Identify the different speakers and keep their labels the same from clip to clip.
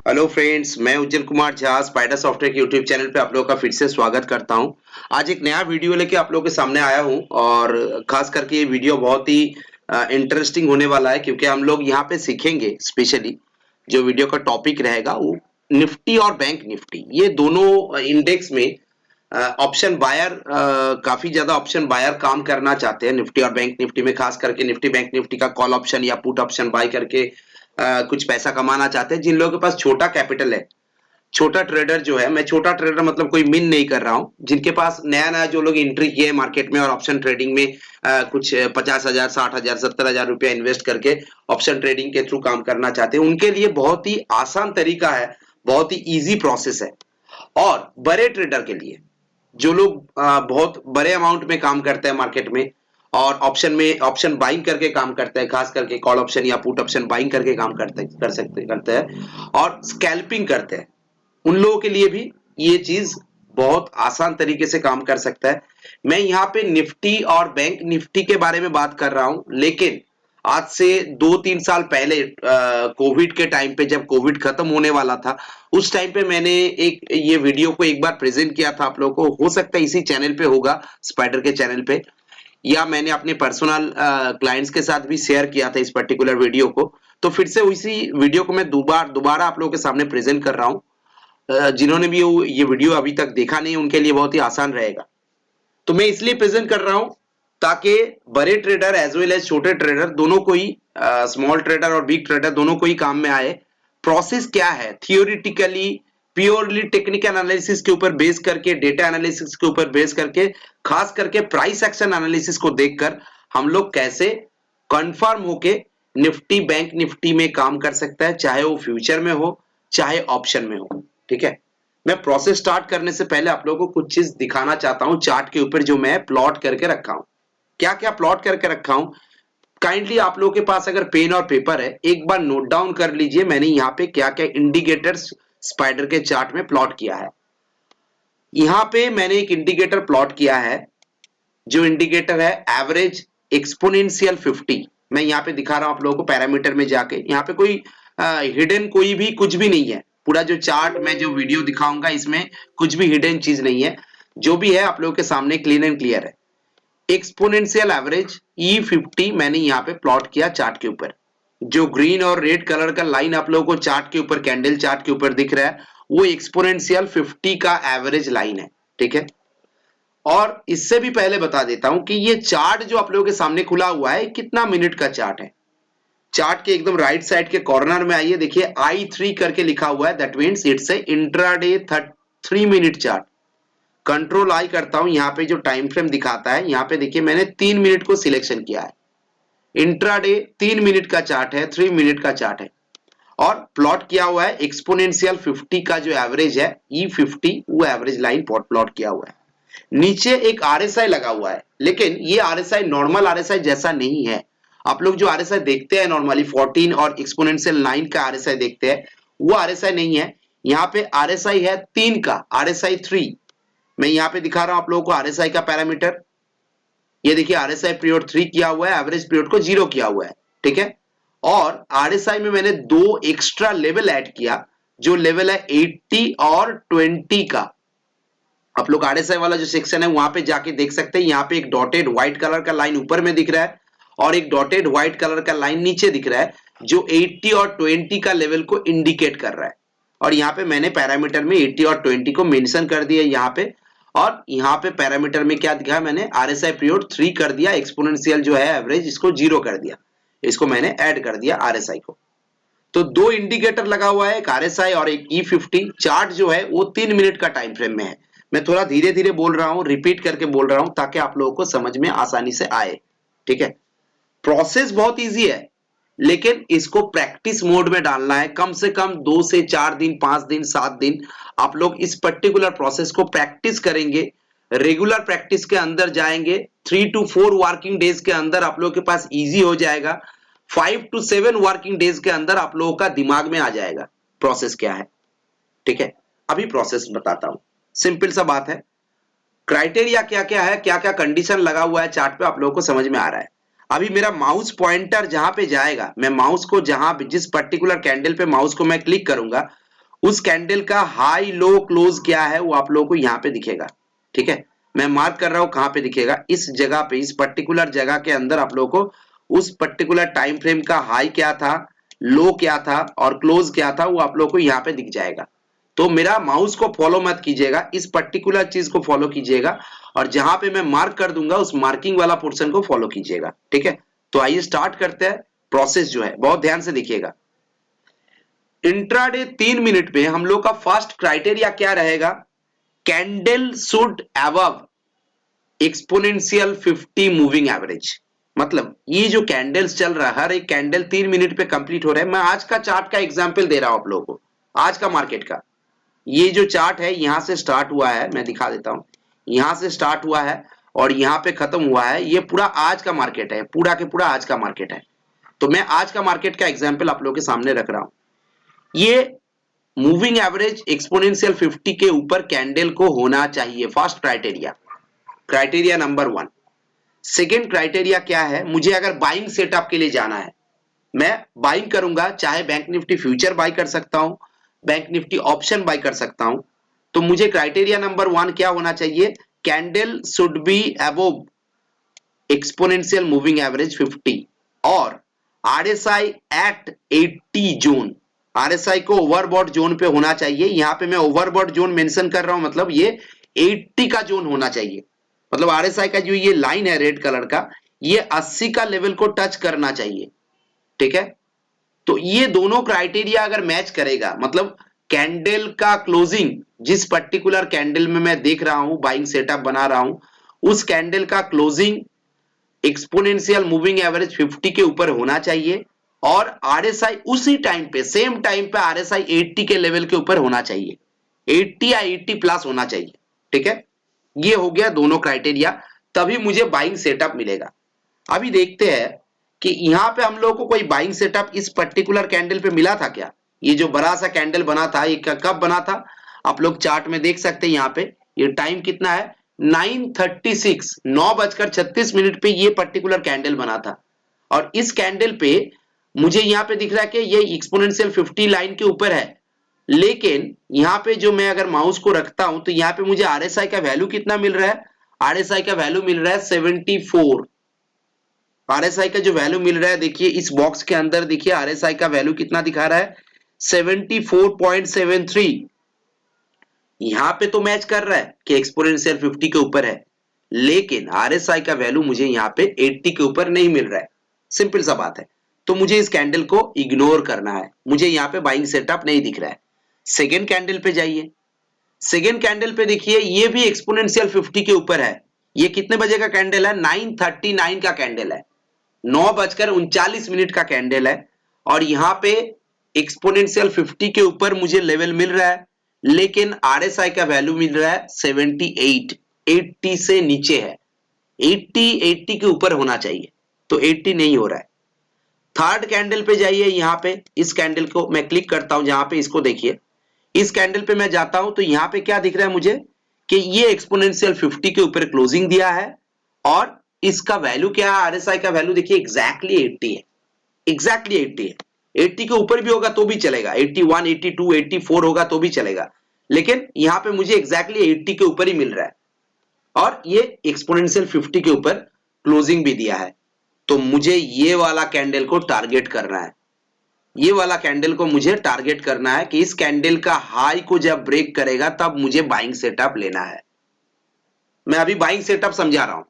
Speaker 1: Hello friends, मैं उज्जवल Kumar Jha spider software के YouTube channel पे आप लोगों का फिर से स्वागत करता हूं। आज एक नया वीडियो लेके आप लोगों के सामने आया हूं और खास करके ये वीडियो बहुत ही इंटरेस्टिंग होने वाला है क्योंकि हम लोग यहाँ पे सीखेंगे। स्पेशली जो वीडियो का टॉपिक रहेगा वो निफ्टी और बैंक निफ्टी, ये दोनों इंडेक्स में ऑप्शन बायर काफी ज्यादा ऑप्शन बायर काम करना चाहते हैं। निफ्टी और बैंक निफ्टी में खास करके निफ्टी बैंक निफ्टी का कॉल ऑप्शन या पुट ऑप्शन बाय करके कुछ पैसा कमाना चाहते हैं। जिन लोगों के पास छोटा कैपिटल है, छोटा ट्रेडर जो है, मैं छोटा ट्रेडर मतलब कोई मिन नहीं कर रहा हूं, जिनके पास नया नया जो लोग एंट्री किए मार्केट में और ऑप्शन ट्रेडिंग में कुछ 50,000 60,000 70,000 रुपया इन्वेस्ट करके ऑप्शन ट्रेडिंग के थ्रू काम करना चाहते हैं, उनके लिए बहुत ही आसान तरीका है, बहुत ही इजी प्रोसेस है। और बड़े ट्रेडर के लिए जो लोग बहुत बड़े अमाउंट में काम करते हैं मार्केट में और ऑप्शन बाइंग करके काम करते हैं, खास करके कॉल ऑप्शन या पुट ऑप्शन बाइंग करके काम करते हैं और स्कैल्पिंग करते हैं, उन लोगों के लिए भी ये चीज बहुत आसान तरीके से काम कर सकता है। मैं यहाँ पे निफ्टी और बैंक निफ्टी के बारे में बात कर रहा हूं, लेकिन आज से 2-3 साल पहले कोविड के टाइम पे, जब कोविड खत्म होने वाला था, उस टाइम पे मैंने एक ये वीडियो को एक बार प्रेजेंट किया था आप लोगों को। हो सकता है इसी चैनल पे होगा, स्पाइडर के चैनल पे, या मैंने अपने पर्सनल क्लाइंट्स के साथ भी शेयर किया था इस पर्टिकुलर वीडियो को। तो फिर से उसी वीडियो को मैं दोबारा आप लोगों के सामने प्रेजेंट कर रहा हूँ। जिन्होंने भी ये वीडियो अभी तक देखा नहीं, उनके लिए बहुत ही आसान रहेगा। तो मैं इसलिए प्रेजेंट कर रहा हूं ताकि बड़े ट्रेडर एज वेल एज छोटे ट्रेडर दोनों को ही, स्मॉल ट्रेडर और बिग ट्रेडर दोनों को ही काम में आए। प्रोसेस क्या है, थियोरिटिकली प्योरली टेक्निकल एनालिसिस के ऊपर बेस करके, डेटा एनालिसिस के ऊपर बेस करके, खास करके प्राइस एक्शन एनालिसिस को देखकर हम लोग कैसे कंफर्म होके निफ्टी बैंक निफ्टी में काम कर सकता है, चाहे वो फ्यूचर में हो चाहे ऑप्शन में हो। ठीक है, मैं प्रोसेस स्टार्ट करने से पहले आप लोगों को कुछ चीज दिखाना चाहता हूं चार्ट के ऊपर, जो मैं प्लॉट करके रखा हूं। क्या क्या प्लॉट करके रखा हूं, काइंडली आप लोगों के पास अगर पेन और पेपर है एक बार नोट डाउन कर लीजिए। मैंने यहाँ पे क्या क्या इंडिकेटर्स स्पाइडर के चार्ट में प्लॉट किया है। यहाँ पे मैंने एक इंडिकेटर प्लॉट किया है, जो इंडिकेटर है एवरेज एक्सपोनेंशियल 50। मैं यहाँ पे दिखा रहा हूं आप लोगों को पैरामीटर में जाके। यहाँ पे कोई हिडन कोई भी कुछ भी नहीं है। पूरा जो चार्ट मैं जो वीडियो दिखाऊंगा इसमें कुछ भी हिडन चीज नहीं है, जो भी है आप लोगों के सामने क्लीन एंड क्लियर है। एक्सपोनेंशियल एवरेज E50 मैंने यहाँ पे प्लॉट किया चार्ट के ऊपर। जो ग्रीन और रेड कलर का लाइन आप लोगों को चार्ट के ऊपर, कैंडल चार्ट के ऊपर दिख रहा है, वो एक्सपोनेंशियल 50 का एवरेज लाइन है। ठीक है, और इससे भी पहले बता देता हूं कि ये चार्ट जो आप लोगों के सामने खुला हुआ है कितना मिनट का चार्ट है। चार्ट के एकदम राइट साइड के कॉर्नर में आइए, देखिए I3 करके लिखा हुआ है, that means it's a intraday 3 minute chart. Control I करता हूं, यहाँ पे जो टाइम फ्रेम दिखाता है, यहाँ पे देखिए मैंने 3 मिनट को सिलेक्शन किया है। इंट्राडे 3 मिनट का चार्ट है, 3 मिनट का चार्ट है, और प्लॉट किया हुआ है एक्सपोनेंशियल 50 का जो एवरेज है E50, वो एवरेज लाइन प्लॉट किया हुआ है। नीचे एक RSI लगा हुआ है, लेकिन ये RSI नॉर्मल RSI जैसा नहीं है। आप लोग जो RSI देखते हैं नॉर्मली 14 और एक्सपोनेंशियल 9 का RSI देखते हैं, वो RSI नहीं है। यहाँ पे RSI है 3 का, RSI 3। मैं यहाँ पे दिखा रहा हूं आप लोगों को RSI का पैरामीटर। ये देखिए RSI पीरियड 3 किया हुआ है, एवरेज पीरियड को 0 किया हुआ है। ठीक है, और RSI में मैंने 2 एक्स्ट्रा लेवल ऐड किया, जो लेवल है 80 और 20 का। आप लोग RSI वाला जो सेक्शन है वहां पे जाके देख सकते हैं। यहाँ पे एक डॉटेड व्हाइट कलर का लाइन ऊपर में दिख रहा है और एक डॉटेड व्हाइट कलर का लाइन नीचे दिख रहा है, जो 80 और 20 का लेवल को इंडिकेट कर रहा है। और यहाँ पे मैंने पैरामीटर में 80 और 20 को मेंशन कर दिया यहाँ पे, और यहाँ पे पैरामीटर में क्या दिखा, मैंने RSI पीरियड 3 कर दिया, एक्सपोनेंशियल जो है एवरेज इसको 0 कर दिया, इसको मैंने ऐड कर दिया RSI को। तो 2 इंडिकेटर लगा हुआ है, एक RSI और एक E50। चार्ट जो है वो 3 मिनट का टाइम फ्रेम में है। मैं थोड़ा धीरे धीरे बोल रहा हूं, रिपीट करके बोल रहा हूं, ताकि आप लोगों को समझ में आसानी से आए। ठीक है, प्रोसेस बहुत इजी है, लेकिन इसको प्रैक्टिस मोड में डालना है। कम से कम 2 से 4 दिन, 5 दिन, 7 दिन आप लोग इस पर्टिकुलर प्रोसेस को प्रैक्टिस करेंगे, रेगुलर प्रैक्टिस के अंदर जाएंगे। 3 to 4 वर्किंग डेज के अंदर आप लोगों के पास इजी हो जाएगा। 5 to 7 वर्किंग डेज के अंदर आप लोगों का दिमाग में आ जाएगा प्रोसेस क्या है। ठीक है, अभी प्रोसेस बताता हूं, सिंपल सा बात है। क्राइटेरिया क्या क्या है, क्या क्या कंडीशन लगा हुआ है चार्ट पे, आप लोगों को समझ में आ रहा है। अभी मेरा माउस पॉइंटर जहां पे जाएगा, मैं माउस को जहां जिस पर्टिकुलर कैंडल पे माउस को मैं क्लिक करूंगा, उस कैंडल का हाई लो क्लोज क्या है वो आप लोगों को यहाँ पे दिखेगा। ठीक है, मैं मार्क कर रहा हूं कहां पे दिखेगा, इस जगह पे, इस पर्टिकुलर जगह के अंदर आप लोगों को उस पर्टिकुलर टाइम फ्रेम का हाई क्या था, लो क्या था और क्लोज क्या था वो आप लोगों को यहाँ पे दिख जाएगा। तो मेरा माउस को फॉलो मत कीजिएगा, इस पर्टिकुलर चीज को फॉलो कीजिएगा और जहां पे मैं मार्क कर दूंगा उस मार्किंग वाला पोर्शन को फॉलो कीजिएगा। ठीक है, तो आइए स्टार्ट करते हैं। प्रोसेस जो है बहुत ध्यान से देखिएगा। इंट्राडे 3 मिनट में हम लोग का फर्स्ट क्राइटेरिया क्या रहेगा, candle should above exponential 50 moving average. मतलब ये जो कैंडल्स चल रहा है, हर एक कैंडल 3 मिनट पे कंप्लीट हो रहा है। मैं आज का चार्ट का एग्जांपल दे रहा हूं आप लोगों को, आज का मार्केट का। ये जो चार्ट है यहां से स्टार्ट हुआ है, मैं दिखा देता हूं, यहां से स्टार्ट हुआ है और यहां पे खत्म हुआ है। ये पूरा आज का मार्केट है, पूरा के पूरा आज का मार्केट है। तो मैं आज का मार्केट का एग्जांपल आप लोगों के सामने रख रहा हूं। ये मूविंग एवरेज एक्सपोनेंशियल 50 के ऊपर कैंडल को होना चाहिए, first criteria, criteria number 1। Second criteria क्या है, मुझे अगर बाइंग सेटअप के लिए जाना है, मैं बाइंग करूंगा, चाहे बैंक निफ्टी फ्यूचर बाय कर सकता हूं, बैंक निफ्टी ऑप्शन बाय कर सकता हूं। तो मुझे क्राइटेरिया नंबर 1 क्या होना चाहिए, candle should be above exponential moving average 50 और आरएसआई एट 80 जोन। आरएसआई को ओवरबॉट जोन पे होना चाहिए। यहां पे मैं ओवरबॉट जोन मेंशन कर रहा हूं, मतलब ये 80 का जोन होना चाहिए। मतलब आरएसआई का जो ये लाइन है रेड कलर का, ये 80 का लेवल को टच करना चाहिए। ठीक है, तो ये दोनों क्राइटेरिया अगर मैच करेगा, मतलब कैंडल का क्लोजिंग, जिस पर्टिकुलर कैंडल में मैं देख रहा हूं, बाइंग सेटअप बना रहा हूं, उस कैंडल का क्लोजिंग एक्सपोनेंशियल मूविंग एवरेज 50 के ऊपर होना चाहिए और आरएसआई उसी टाइम पे, सेम टाइम पे आरएसआई 80 के लेवल के ऊपर होना चाहिए, 80 या 80 प्लस होना चाहिए। ठीक है, ये हो गया दोनों क्राइटेरिया, तभी मुझे बाइंग सेटअप मिलेगा। अभी देखते हैं कि यहां पे हम लोग को कोई बाइंग सेटअप इस पर्टिकुलर कैंडल पे मिला था क्या। ये जो बड़ा सा कैंडल बना था, ये कब बना था, आप लोग चार्ट में देख सकते हैं। यहाँ पे ये टाइम कितना है, 9:36, 9:36 पे ये पर्टिकुलर कैंडल बना था और इस कैंडल पे मुझे यहाँ पे दिख रहा है कि ये एक्सपोनेंशियल 50 लाइन के ऊपर है। लेकिन यहाँ पे जो मैं अगर माउस को रखता हूं तो यहाँ पे मुझे आरएसआई का वैल्यू कितना मिल रहा है, आरएसआई का वैल्यू मिल रहा है 74। आरएसआई का जो वैल्यू मिल रहा है, देखिए इस बॉक्स के अंदर, देखिए आरएसआई का वैल्यू कितना दिखा रहा है, 74.73। यहां पे तो मैच कर रहा है कि एक्सपोनेंशियल 50 के ऊपर है, लेकिन आरएसआई का वैल्यू मुझे यहाँ पे 80 के ऊपर नहीं मिल रहा है। सिंपल सा बात है, तो मुझे इस कैंडल को इग्नोर करना है, मुझे यहाँ पे बाइंग सेटअप नहीं दिख रहा है। सेकेंड कैंडल पे जाइए, सेकेंड कैंडल पे देखिए ये भी एक्सपोनेंशियल 50 के ऊपर है। ये कितने बजे का कैंडल है, 9:39 का कैंडल है, 9:39 का कैंडल है और यहां पे एक्सपोनेंशियल 50 के ऊपर मुझे लेवल मिल रहा है, लेकिन आरएसआई का वैल्यू मिल रहा है 78, 80 से नीचे है। 80 के ऊपर होना चाहिए, तो 80 नहीं हो रहा है। थर्ड कैंडल पे जाइए, यहां पे इस कैंडल को मैं क्लिक करता हूं, जहां पे इसको देखिए, इस कैंडल पे मैं जाता हूं तो यहां पे क्या दिख रहा है मुझे कि ये एक्सपोनेंशियल 50 के ऊपर क्लोजिंग दिया है और इसका वैल्यू क्या है, आरएसआई का वैल्यू देखिए एग्जैक्टली 80 है, एग्जैक्टली 80 है। 80 के ऊपर भी होगा तो भी चलेगा, 81, 82, 84 होगा तो भी चलेगा, लेकिन यहां पे मुझे एग्जैक्टली 80 के ऊपर ही मिल रहा है और ये एक्सपोनेंशियल 50 के ऊपर क्लोजिंग भी दिया है। तो मुझे ये वाला कैंडल को टारगेट करना है, ये वाला कैंडल को मुझे टारगेट करना है कि इस कैंडल का हाई को जब ब्रेक करेगा तब मुझे बाइंग सेटअप लेना है। मैं अभी बाइंग सेटअप समझा रहा हूं,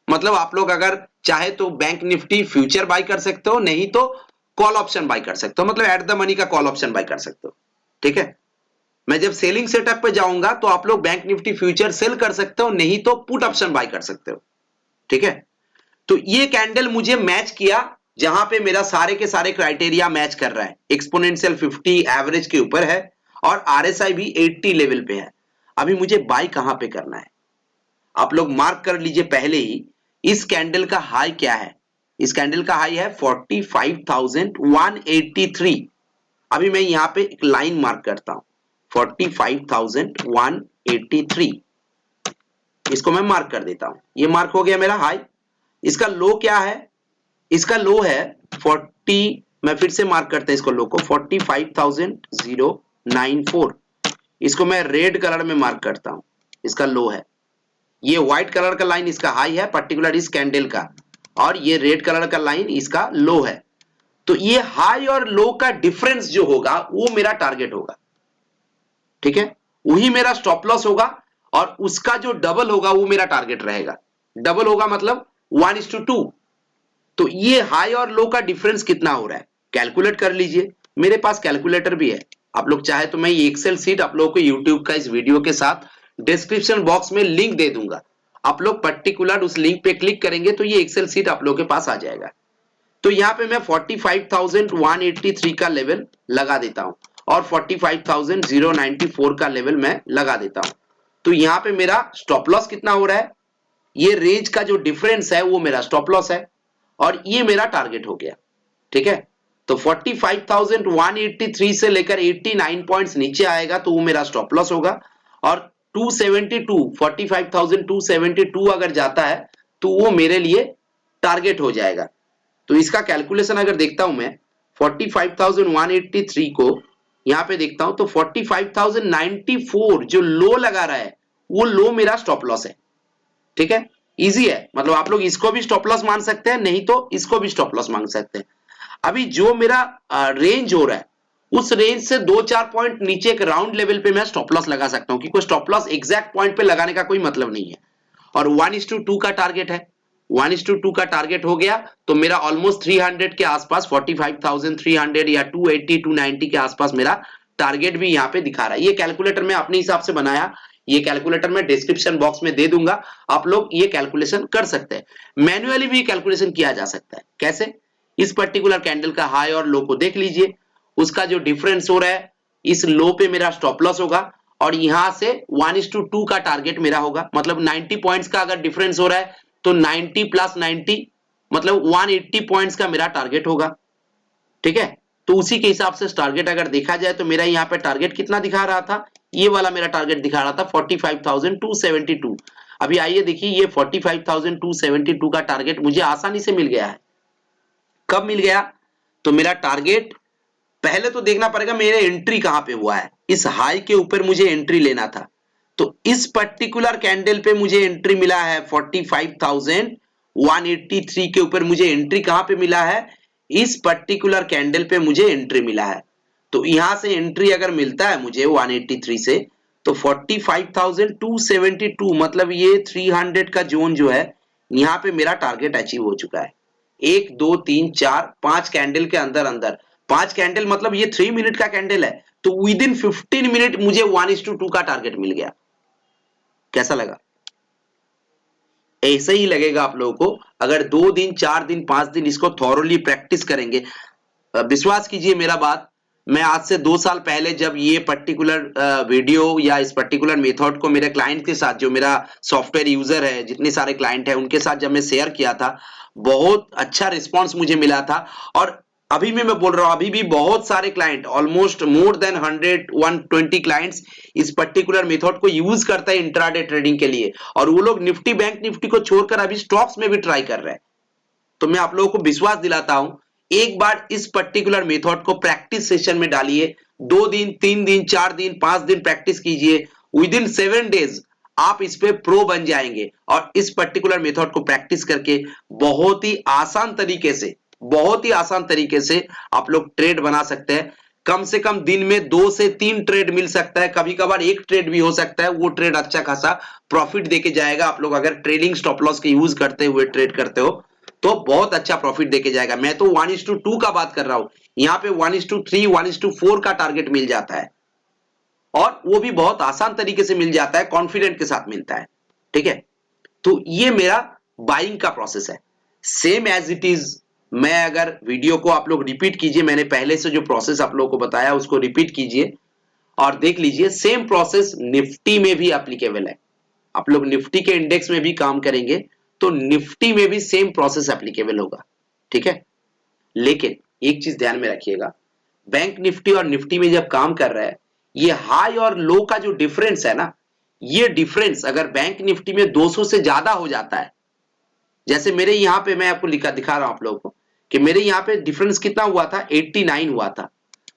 Speaker 1: मतलब आप लोग अगर चाहे तो बैंक निफ्टी फ्यूचर बाय कर सकते हो, नहीं तो कॉल ऑप्शन बाय कर सकते हो, मतलब एट द मनी का कॉल ऑप्शन बाय कर सकते हो। ठीक है, मैं जब सेलिंग सेटअप पे जाऊंगा तो आप लोग बैंक निफ्टी फ्यूचर सेल कर सकते हो, नहीं तो पुट ऑप्शन बाय कर सकते हो। ठीक है, तो ये कैंडल मुझे मैच किया, जहां पे मेरा सारे के सारे क्राइटेरिया मैच कर रहा है, एक्सपोनेंशियल 50 एवरेज के ऊपर है और आरएसआई भी 80 लेवल पे है। अभी मुझे बाय कहां पे करना है, आप लोग मार्क कर लीजिए पहले ही, इस कैंडल का हाई क्या है, इस कैंडल का हाई है 45,183। अभी मैं यहां पे एक लाइन मार्क करता हूं, 45,183, इसको मैं मार्क कर देता हूं, ये मार्क हो गया मेरा हाई। इसका लो क्या है, इसका लो है 40, मैं फिर से मार्क करते हैं इसको, लो को 45,009। 94। इसको मैं रेड कलर में मार्क करता हूं, इसका लो है। ये व्हाइट कलर का लाइन इसका हाई है पर्टिकुलर इस कैंडल का, और ये रेड कलर का लाइन इसका लो है। तो ये हाई और लो का डिफरेंस जो होगा वो मेरा टारगेट होगा, ठीक है, वही मेरा स्टॉप लॉस होगा, और उसका जो डबल होगा वो मेरा टारगेट रहेगा। डबल होगा मतलब 1:2। तो ये हाई और लो का डिफरेंस कितना हो रहा है कैलकुलेट कर लीजिए। मेरे पास कैलकुलेटर भी है, आप लोग चाहे तो मैं ये एक्सेल सीट आप लोगों को यूट्यूब का इस वीडियो के साथ डिस्क्रिप्शन बॉक्स में लिंक दे दूंगा। आप लोग पर्टिकुलर उस लिंक पे क्लिक करेंगे तो ये एक्सेल सीट आप लोगों के पास आ जाएगा। तो यहाँ पे मैं 45,183 का लेवल लगा देता हूं और 45,094 का लेवल मैं लगा देता हूं। तो यहाँ पे मेरा स्टॉप लॉस कितना हो रहा है, ये रेंज का जो डिफरेंस है वो मेरा स्टॉप लॉस है, और ये मेरा टारगेट हो गया, ठीक है। तो 45,183 से लेकर 89 पॉइंट्स नीचे आएगा तो वो मेरा स्टॉप लॉस होगा, और 45,272 अगर जाता है तो वो मेरे लिए टारगेट हो जाएगा। तो इसका कैलकुलेशन अगर देखता हूं मैं 45,183 को यहां पे देखता हूं तो 45,094 जो लो लगा रहा है वो लो मेरा स्टॉप लॉस है, ठीक है। इजी है, मतलब आप लोग इसको भी स्टॉप लॉस मान सकते हैं, नहीं तो इसको भी स्टॉप लॉस मान सकते हैं। अभी जो मेरा रेंज हो रहा है उस रेंज से 2-4 पॉइंट नीचे एक राउंड लेवल पे मैं स्टॉप लॉस लगा सकता हूं, क्योंकि स्टॉप लॉस एग्जैक्ट पॉइंट पे लगाने का कोई मतलब नहीं है। और 1:2 का टारगेट है, 1:2 का टारगेट हो गया तो मेरा ऑलमोस्ट 300 के आसपास 45,300 या 280-290 के आसपास मेरा टारगेट भी यहाँ पे दिखा रहा है। ये कैलकुलेटर मैं अपने हिसाब से बनाया, ये कैलकुलेटर मैं डिस्क्रिप्शन बॉक्स में दे दूंगा, आप लोग ये कैलकुलेशन कर सकते हैं। मैन्युअली भी कैलकुलेशन किया जा सकता है। कैसे, इस पर्टिकुलर कैंडल का हाई और लो को देख लीजिए, उसका जो डिफरेंस हो रहा है इस लो पे मेरा स्टॉप लॉस होगा, और यहां से 1:2 का टारगेट मेरा होगा। मतलब 90 पॉइंट्स का अगर डिफरेंस हो रहा है तो 90 + 90 मतलब 180 पॉइंट्स का मेरा टारगेट होगा, ठीक है। तो उसी के हिसाब से टारगेट अगर देखा जाए तो मेरा यहाँ पे टारगेट कितना दिखा रहा था, ये वाला मेरा टारगेट दिखा रहा था 45,272। अभी आइए देखिए, ये 45,272 का टारगेट मुझे आसानी से मिल गया है। कब मिल गया, तो मेरा टारगेट पहले तो देखना पड़ेगा मेरे एंट्री कहां पे हुआ है। इस हाई के ऊपर मुझे एंट्री लेना था, तो इस पर्टिकुलर कैंडल पे मुझे एंट्री मिला है 45,183 के ऊपर मुझे एंट्री कहां पे मिला है, इस पर्टिकुलर कैंडल पे मुझे एंट्री मिला है। तो यहां से एंट्री अगर मिलता है मुझे 183 से तो 45,272 मतलब ये 300 का जोन जो है यहां पे मेरा टारगेट अचीव हो चुका है। 1 2 3 4 5 कैंडल के अंदर अंदर, 5 कैंडल मतलब ये 3 मिनट का कैंडल है, तो विद इन 15 मिनट मुझे 1:2 का टारगेट मिल गया। कैसा लगा, ऐसे ही लगेगा आप लोगों को अगर 2 दिन 4 दिन 5 दिन इसको थॉरोली प्रैक्टिस करेंगे। विश्वास कीजिए मेरा बात, मैं आज से 2 साल पहले जब ये पर्टिकुलर वीडियो या इस पर्टिकुलर मेथड को मेरे क्लाइंट के साथ, जो मेरा सॉफ्टवेयर यूजर है, जितने सारे क्लाइंट है उनके साथ जब मैं शेयर किया था, बहुत अच्छा रिस्पॉन्स मुझे मिला था। और अभी भी मैं बोल रहा हूं, अभी भी बहुत सारे client, almost more than 120 clients इस पर्टिकुलर मेथड को यूज करता है इंट्राडे ट्रेडिंग के लिए, और वो लोग निफ्टी बैंक निफ्टी को छोड़कर अभी स्टॉक्स में भी ट्राई कर रहे हैं। तो मैं आप लोगों को विश्वास दिलाता हूं, एक बार इस पर्टिकुलर मेथड को प्रैक्टिस सेशन में डालिए, 2 दिन 3 दिन 4 दिन 5 दिन प्रैक्टिस कीजिए, विद इन 7 डेज आप इस पे प्रो बन जाएंगे। और इस पर्टिकुलर मेथड को प्रैक्टिस करके बहुत ही आसान तरीके से, बहुत ही आसान तरीके से आप लोग ट्रेड बना सकते हैं। कम से कम दिन में 2 से 3 ट्रेड मिल सकता है, कभी कभार 1 ट्रेड भी हो सकता है, वो ट्रेड अच्छा खासा प्रॉफिट देके जाएगा। आप लोग अगर ट्रेलिंग स्टॉप लॉस के यूज करते हुए ट्रेड करते हो तो बहुत अच्छा प्रॉफिट देके जाएगा। मैं तो 1:2 का बात कर रहा हूं, यहां पे 1:3 1:4 का टारगेट मिल जाता है, और वो भी बहुत आसान तरीके से मिल जाता है, कॉन्फिडेंट के साथ मिलता है, ठीक है। तो ये मेरा बाइंग का प्रोसेस है, सेम एज इट इज। मैं अगर वीडियो को आप लोग रिपीट कीजिए, मैंने पहले से जो प्रोसेस आप लोगों को बताया उसको रिपीट कीजिए और देख लीजिए, सेम प्रोसेस निफ्टी में भी एप्लीकेबल है। आप लोग निफ्टी के इंडेक्स में भी काम करेंगे तो निफ्टी में भी सेम प्रोसेस एप्लीकेबल होगा, ठीक है। लेकिन एक चीज ध्यान में रखिएगा, बैंक निफ्टी और निफ्टी में जब काम कर रहा है, ये हाई और लो का जो डिफरेंस है ना, ये डिफरेंस अगर बैंक निफ्टी में 200 से ज्यादा हो जाता है, जैसे मेरे यहां पे मैं आपको दिखा रहा हूं आप लोगों को कि मेरे यहां पे डिफरेंस कितना हुआ था, 89 हुआ था।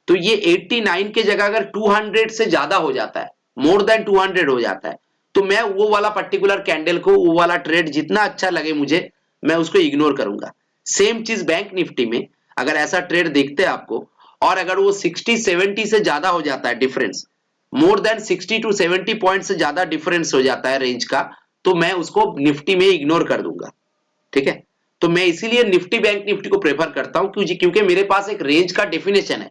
Speaker 1: तो ये 89 के जगह अगर 200 से ज्यादा हो जाता है, मोर देन 200 हो जाता है, तो मैं वो वाला पर्टिकुलर कैंडल को, वो वाला ट्रेड जितना अच्छा लगे मुझे, मैं उसको इग्नोर करूंगा। सेम चीज बैंक निफ्टी में, अगर ऐसा ट्रेड देखते हैं आपको, और अगर वो 60-70 से ज्यादा हो जाता है difference, more than 60 to 70 point से ज्यादा डिफरेंस हो जाता है रेंज का, तो मैं उसको निफ्टी में इग्नोर कर दूंगा। ठीक है, तो मैं इसीलिए निफ्टी बैंक निफ्टी को प्रेफर करता हूं, क्योंकि मेरे पास एक रेंज का डेफिनेशन है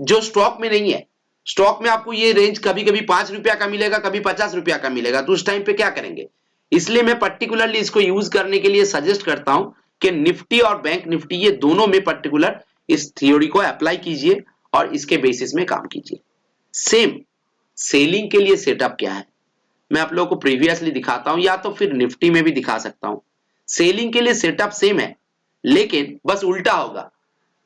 Speaker 1: जो स्टॉक में नहीं है। स्टॉक में आपको ये रेंज कभी कभी 5 रुपया का मिलेगा, कभी 50 रुपया का मिलेगा, तो उस टाइम पे क्या करेंगे? इसलिए मैं पर्टिकुलरली इसको यूज करने के लिए सजेस्ट करता हूं कि निफ्टी और बैंक निफ्टी ये दोनों में पर्टिकुलर इस थ्योरी को अप्लाई कीजिए और इसके बेसिस में काम कीजिए। सेम सेलिंग के लिए सेटअप क्या है, मैं आप लोगों को प्रीवियसली दिखाता हूं, या तो फिर निफ्टी में भी दिखा सकता हूं। सेलिंग के लिए सेटअप सेम है, लेकिन बस उल्टा होगा।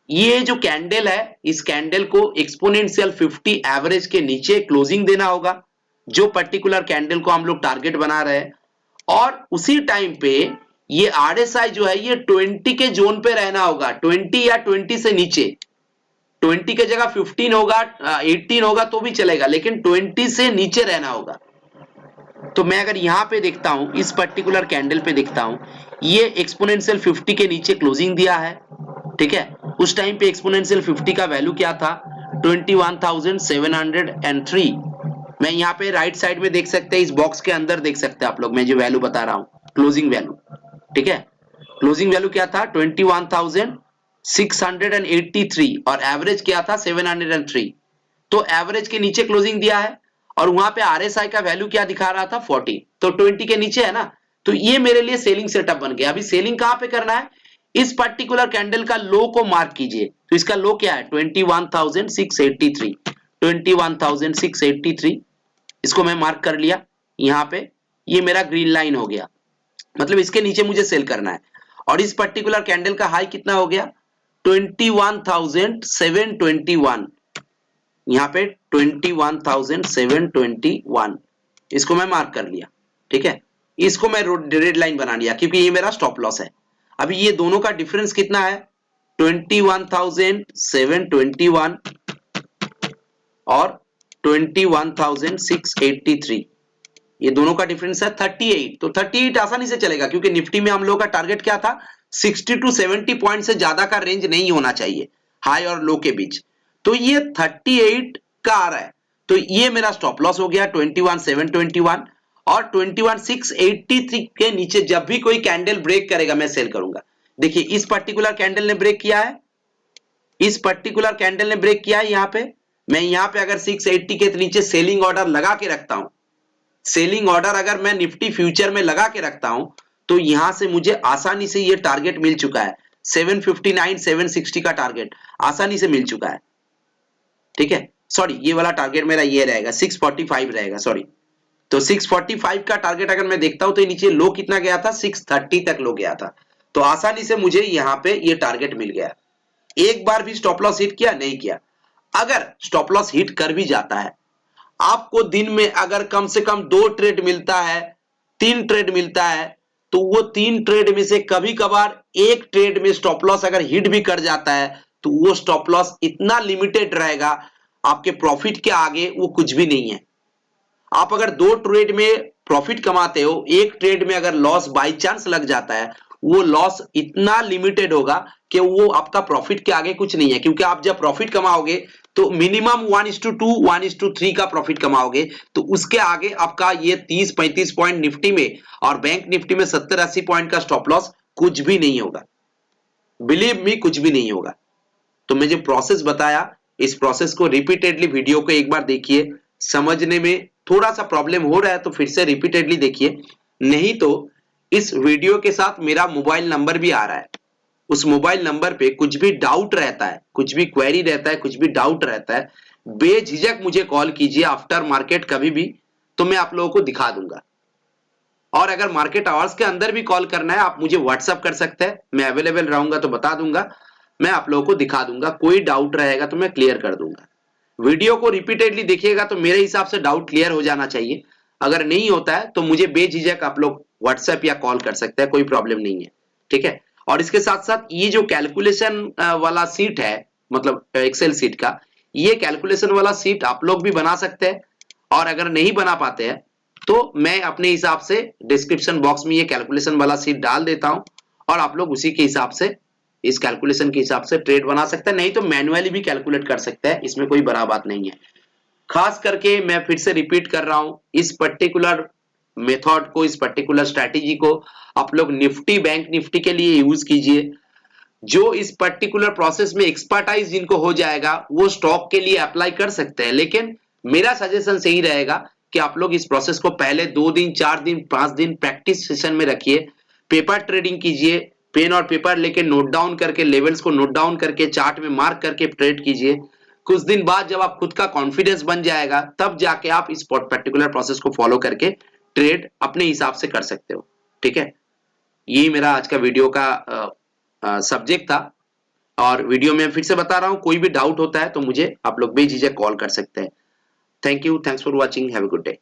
Speaker 1: ये जो कैंडल है, इस कैंडल को एक्सपोनेंशियल 50 एवरेज के नीचे क्लोजिंग देना होगा, जो पर्टिकुलर कैंडल को हम लोग टारगेट बना रहे हैं, और उसी टाइम पे ये आरएसआई जो है ये 20 के जोन पे रहना होगा, 20 या 20 से नीचे। 20 के जगह 15 होगा, 18 होगा तो भी चलेगा, लेकिन 20 से नीचे रहना होगा। तो मैं अगर यहां पे देखता हूं, इस पर्टिकुलर कैंडल पे देखता हूं, ये एक्सपोनेंशियल 50 के नीचे क्लोजिंग दिया है। ठीक है, उस टाइम पे एक्सपोनेंशियल 50 का वैल्यू क्या था? 21,703। मैं यहाँ पे राइट साइड में देख सकते हैं, इस बॉक्स के अंदर देख सकते हैं आप लोग, मैं जो वैल्यू बता रहा हूं, क्लोजिंग वैल्यू। ठीक है, क्लोजिंग वैल्यू क्या था? 21,683, और एवरेज क्या था? 703। तो एवरेज के नीचे क्लोजिंग दिया है, और वहां पे आरएसआई का वैल्यू क्या दिखा रहा था? 40। तो 20 के नीचे है ना, तो ये मेरे लिए सेलिंग सेटअप बन गया। अभी सेलिंग कहां पे करना है? इस पर्टिकुलर कैंडल का लो को मार्क कीजिए। तो इसका लो क्या है? 21,683। 21,683, इसको मैं मार्क कर लिया यहां पे, ये मेरा ग्रीन लाइन हो गया, मतलब इसके नीचे मुझे सेल करना है। और इस पर्टिकुलर कैंडल का हाई कितना हो गया? 21,721, यहाँ पे 21,721, इसको मैं मार्क कर लिया। ठीक है, इसको मैं रेड लाइन बना लिया, क्योंकि ये मेरा स्टॉप लॉस है। अभी ये दोनों का डिफरेंस कितना है? 21,721 और 21,683, ये दोनों का डिफरेंस है 38। तो 38 आसानी से चलेगा, क्योंकि निफ्टी में हम लोग का टारगेट क्या था? 60 टू 70 पॉइंट से ज्यादा का रेंज नहीं होना चाहिए हाई और लो के बीच। तो ये 38 का आ रहा है, तो ये मेरा स्टॉप लॉस हो गया 21,721, और 21,683 के नीचे जब भी कोई कैंडल ब्रेक करेगा मैं सेल करूंगा। देखिए, इस पर्टिकुलर कैंडल ने ब्रेक किया है, इस पर्टिकुलर कैंडल ने ब्रेक किया है। यहाँ पे मैं यहाँ पे अगर 680 के नीचे सेलिंग ऑर्डर लगा के रखता हूं, सेलिंग ऑर्डर अगर मैं निफ्टी फ्यूचर में लगा के रखता हूं, तो यहां से मुझे आसानी से ये टारगेट मिल चुका है, 759 760 का टारगेट आसानी से मिल चुका है। ठीक है, सॉरी, ये वाला टारगेट मेरा ये रहेगा 645 रहेगा, सॉरी। तो 645 का टारगेट अगर मैं देखता हूं, तो नीचे लो कितना गया था? 630 तक लो गया था। तो आसानी से मुझे यहां पे ये टारगेट मिल गया। एक बार भी स्टॉप लॉस हिट किया? नहीं किया। अगर स्टॉप लॉस हिट कर भी जाता है, आपको दिन में अगर कम से कम 2 ट्रेड मिलता है, 3 ट्रेड मिलता है, तो वो 3 ट्रेड में से कभी कभार एक ट्रेड में स्टॉप लॉस अगर हिट भी कर जाता है, तो वो स्टॉप लॉस इतना लिमिटेड रहेगा, आपके प्रॉफिट के आगे वो कुछ भी नहीं है। आप अगर 2 ट्रेड में प्रॉफिट कमाते हो, एक ट्रेड में अगर लॉस बाई चांस लग जाता है, वो लॉस इतना लिमिटेड होगा कि वो आपका प्रॉफिट के आगे कुछ नहीं है। क्योंकि आप जब प्रॉफिट कमाओगे तो मिनिमम 1:2 1:3 का प्रॉफिट कमाओगे, तो उसके आगे आपका ये 30-35 पॉइंट निफ्टी में और बैंक निफ्टी में 70-80 पॉइंट का स्टॉप लॉस कुछ भी नहीं होगा। बिलीव मी, कुछ भी नहीं होगा। तो मैं जो प्रोसेस बताया, इस प्रोसेस को रिपीटेडली वीडियो को एक बार देखिए, समझने में थोड़ा सा प्रॉब्लम हो रहा है तो फिर से रिपीटेडली देखिए, नहीं तो इस वीडियो के साथ मेरा मोबाइल नंबर भी आ रहा है। उस मोबाइल नंबर पे कुछ भी डाउट रहता है, कुछ भी क्वेरी रहता है, कुछ भी डाउट रहता है, बेझिझक मुझे कॉल कीजिए आफ्टर मार्केट कभी भी, तो मैं आप लोगों को दिखा दूंगा। और अगर मार्केट आवर्स के अंदर भी कॉल करना है, आप मुझे व्हाट्सअप कर सकते हैं, मैं अवेलेबल रहूंगा तो बता दूंगा, मैं आप लोगों को दिखा दूंगा। कोई डाउट रहेगा तो मैं क्लियर कर दूंगा। वीडियो को रिपीटेडली देखिएगा तो मेरे हिसाब से डाउट क्लियर हो जाना चाहिए। अगर नहीं होता है तो मुझे बेझिझक आप लोग व्हाट्सएप या कॉल कर सकते हैं, कोई प्रॉब्लम नहीं है। ठीक है, और इसके साथ साथ ये जो कैलकुलेशन वाला सीट है, मतलब एक्सेल सीट का, ये कैलकुलेशन वाला शीट आप लोग भी बना सकते हैं, और अगर नहीं बना पाते हैं तो मैं अपने हिसाब से डिस्क्रिप्शन बॉक्स में ये कैलकुलेशन वाला शीट डाल देता हूं, और आप लोग उसी के हिसाब से, इस कैलकुलेशन के हिसाब से ट्रेड बना सकते हैं, नहीं तो मैन्युअली भी कैलकुलेट कर सकते हैं, इसमें कोई बड़ा बात नहीं है। खास करके मैं फिर से रिपीट कर रहा हूं, इस पर्टिकुलर मेथड को, इस पर्टिकुलर स्ट्रैटेजी को आप लोग निफ्टी, बैंक निफ्टी के लिए यूज कीजिए। जो इस पर्टिकुलर प्रोसेस में एक्सपर्टाइज जिनको हो जाएगा वो स्टॉक के लिए अप्लाई कर सकते हैं, लेकिन मेरा सजेशन सही रहेगा कि आप लोग इस प्रोसेस को पहले 2 दिन, 4 दिन, 5 दिन प्रैक्टिस सेशन में रखिए, पेपर ट्रेडिंग कीजिए, पेन और पेपर लेके नोट डाउन करके, लेवल्स को नोट डाउन करके, चार्ट में मार्क करके ट्रेड कीजिए। कुछ दिन बाद जब आप खुद का कॉन्फिडेंस बन जाएगा तब जाके आप इस पर्टिकुलर प्रोसेस को फॉलो करके ट्रेड अपने हिसाब से कर सकते हो। ठीक है, यही मेरा आज का वीडियो का सब्जेक्ट था, और वीडियो में फिर से बता रहा हूं, कोई भी डाउट होता है तो मुझे आप लोग बेझिझक कॉल कर सकते हैं। Thank you, thanks for watching, have a good day.